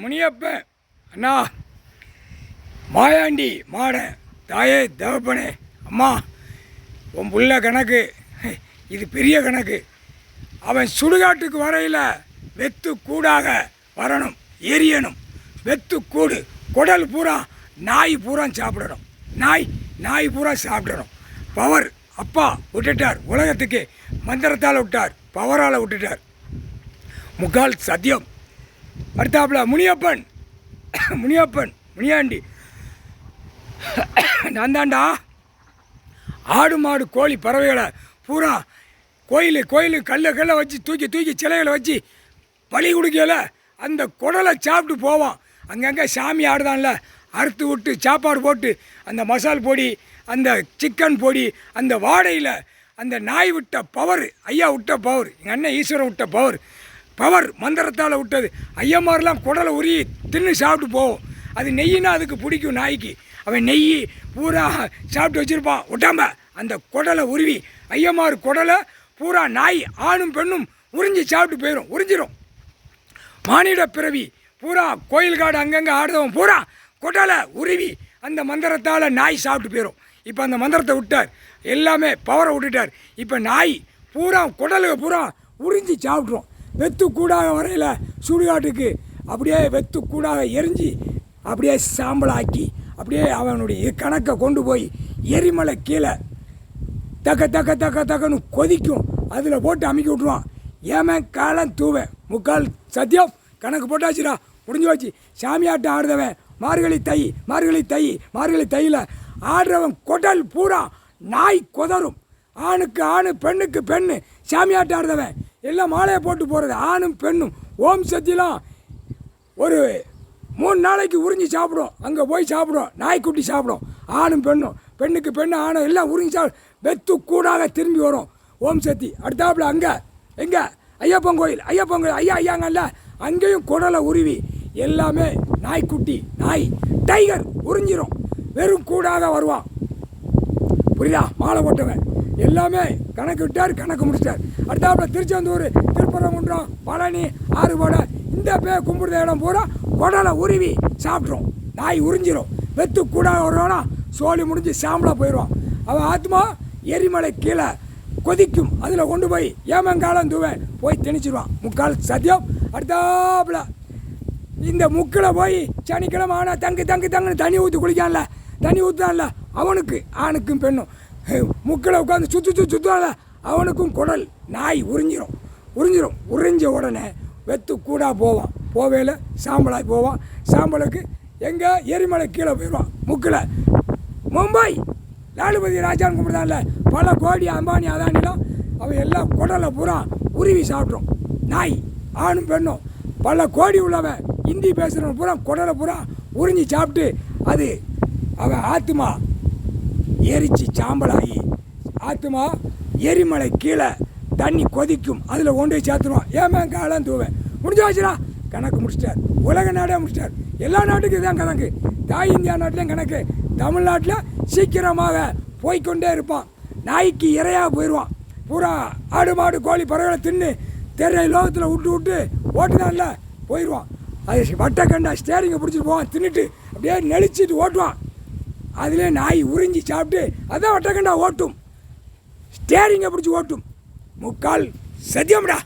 முனியப்பன் அண்ணா, Mayandi modern, தாயே தகப்பனே, அம்மா உன் புள்ள கணக்கு இது பெரிய கணக்கு. அவன் சுடுகாட்டுக்கு வரையில் வெத்து கூடாக வரணும், எரியணும். வெத்து கூடு குடல் பூரா நாய் பூரா சாப்பிடணும், நாய் பூரா சாப்பிடணும். பவர் அப்பா விட்டுட்டார், உலகத்துக்கு மந்திரத்தால் விட்டார், பவரால் விட்டுட்டார். முக்கால் சத்தியம். அடுத்தாப்புல முனியப்பன் முனியாண்டி, நான் தாண்டா ஆடு மாடு கோழி பறவைகளை பூரா கோயில் கல்லை வச்சு தூக்கி சிலைகளை வச்சு பலி கொடுக்கல அந்த குடலை சாப்பிட்டு போவான். அங்கங்கே சாமி ஆடுதான்ல, அறுத்து விட்டு சாப்பாடு போட்டு அந்த மசால் பொடி, அந்த சிக்கன் பொடி, அந்த வாடையில் அந்த நாய் விட்ட பவர், ஐயா விட்ட பவர், எங்கள் அண்ணன் ஈஸ்வரன் விட்ட பவர் மந்திரத்தால் விட்டது. ஐயமாரெலாம் குடலை உரி தின்னு சாப்பிட்டு போவோம். அது நெய்யினா அதுக்கு பிடிக்கும் நாய்க்கு. அவன் நெய் பூரா சாப்பிட்டு வச்சுருப்பான் விட்டாம. அந்த குடலை உருவி ஐயமார் குடலை பூரா நாய் ஆணும் பெண்ணும் உறிஞ்சி சாப்பிட்டு போயிடும், உறிஞ்சிடும். மானிட பிறவி பூரா கோயில் காடு அங்கங்கே ஆடுறவன் பூரா குடலை உருவி அந்த மந்திரத்தால் நாய் சாப்பிட்டு போயிடும். இப்போ அந்த மந்திரத்தை விட்டார், எல்லாமே பவரை விட்டுட்டார். இப்போ நாய் பூரா குடலுக்கு பூரா உறிஞ்சி சாப்பிட்றோம். வெத்து கூடாக வரையில் சுடுகாட்டுக்கு அப்படியே வெத்து கூடாக எரிஞ்சு அப்படியே சாம்பலாக்கி அப்படியே அவனுடைய கணக்கை கொண்டு போய் எரிமலை கீழே தக்கன்னு கொதிக்கும், அதில் போட்டு அமுக்கி விட்ருவான். ஏமன் காலம் தூவேன் முக்கால் சத்தியம். கணக்கு போட்டாச்சுடா, முடிஞ்சு வச்சு. சாமியாட்டம் ஆடுறவன் மார்கழி தையில் ஆடுறவன் குடல் பூரா நாய் கொதரும். ஆணுக்கு ஆணு பெண்ணுக்கு பெண்ணு. சாமியாட்டம் ஆடுறவன் எல்லாம் மாலையை போட்டு போகிறது, ஆணும் பெண்ணும். ஓம் சத்தியெலாம் ஒரு 3 நாளைக்கு உறிஞ்சி சாப்பிடும். அங்கே போய் சாப்பிடும், நாய்க்குட்டி சாப்பிடும். ஆணும் பெண்ணும், பெண்ணுக்கு பெண்ணு ஆணும் எல்லாம் உறிஞ்சி சாப்பிடும். வெத்து கூடாக திரும்பி வரும். ஓம் சக்தி. அடுத்தாப்புல அங்கே எங்கே ஐயப்பன் கோயில் ஐயாங்கல்ல, அங்கேயும் குடலை உருவி எல்லாமே நாய்க்குட்டி, டைகர் உறிஞ்சிரும். வெறும் கூடாக வருவான். புரியுதா? மாலை போட்டவன் எல்லாமே கணக்கு விட்டார், கணக்கு முடிச்சிட்டார். அடுத்தாப்புல திருச்செந்தூர், திருப்பரங்குன்றம், பழனி, ஆறுபடை இந்த கும்பிடுற இடம் பூரா குடலை உருவி சாப்பிட்றோம். நாய் உறிஞ்சிரும். வெத்து கூடாக வருவானா சோழி முடிஞ்சு சாம்பலாக போயிடுவான். அவன் ஆத்மா எரிமலை கீழே கொதிக்கும், அதில் கொண்டு போய் ஏமங்காலம் தூவன் போய் திணிச்சிடுவான். முக்கால் சத்தியம். அடுத்தாப்புல இந்த முக்கில் போய் சனிக்கிழமை ஆனால் தங்குன்னு தண்ணி ஊற்றி குளிக்கான்ல, தண்ணி ஊற்றுதான்ல, அவனுக்கு ஆணுக்கும் பெண்ணும் முக்கில் உட்காந்து சுற்றுவான்ல, அவனுக்கும் குடல் நாய் உறிஞ்சிரும். உறிஞ்ச உடனே வெத்து கூட போவான். போவேல சாம்பலாகி போவான். சாம்பலுக்கு எங்கே எரிமலை கீழே போயிடுவான். முக்கில் மும்பை லாலுபதி ராஜான்னு கும்பிடுதான்ல, பல கோடி அம்பானி அதானிலாம் அவன் எல்லாம் குடலை பூரா உருவி சாப்பிட்றோம். நாய் ஆணும் பெண்ணும் பல கோடி உள்ளவன் ஹிந்தி பேசுகிறவன் பூரா குடலை பூரா உறிஞ்சி சாப்பிட்டு அது அவன் ஆத்மா எரிச்சு சாம்பலாகி ஆத்மா எரிமலை கீழே தண்ணி கொதிக்கும், அதில் கொண்டு போய் சேர்த்துருவான். ஏமன் காலம் தூவேன். முடிஞ்சு வச்சுடா, கணக்கு முடிச்சிட்டார். உலக நாடே முடிச்சிட்டார். எல்லா நாட்டுக்கும் தான் கணக்கு. தாய் இந்தியா நாட்டிலையும் கணக்கு. தமிழ்நாட்டில் சீக்கிரமாக போய்கொண்டே இருப்பான். நாய்க்கு இறையாக போயிடுவான். பூரா ஆடு மாடு கோழி பறவைகளை தின்னு தெரிய லோகத்தில் விட்டு ஓட்டுதான்ல போயிடுவான். அது வட்டக்கண்டா ஸ்டேரிங்கை பிடிச்சிட்டு போவான், தின்னுட்டு அப்படியே நெளிச்சிட்டு ஓட்டுவான். அதிலே நாய் உறிஞ்சி சாப்பிட்டு அதான் வட்டக்கண்டா ஓட்டும், ஸ்டேரிங்கை பிடிச்சி ஓட்டும். முக்கால் சத்தியம்டா.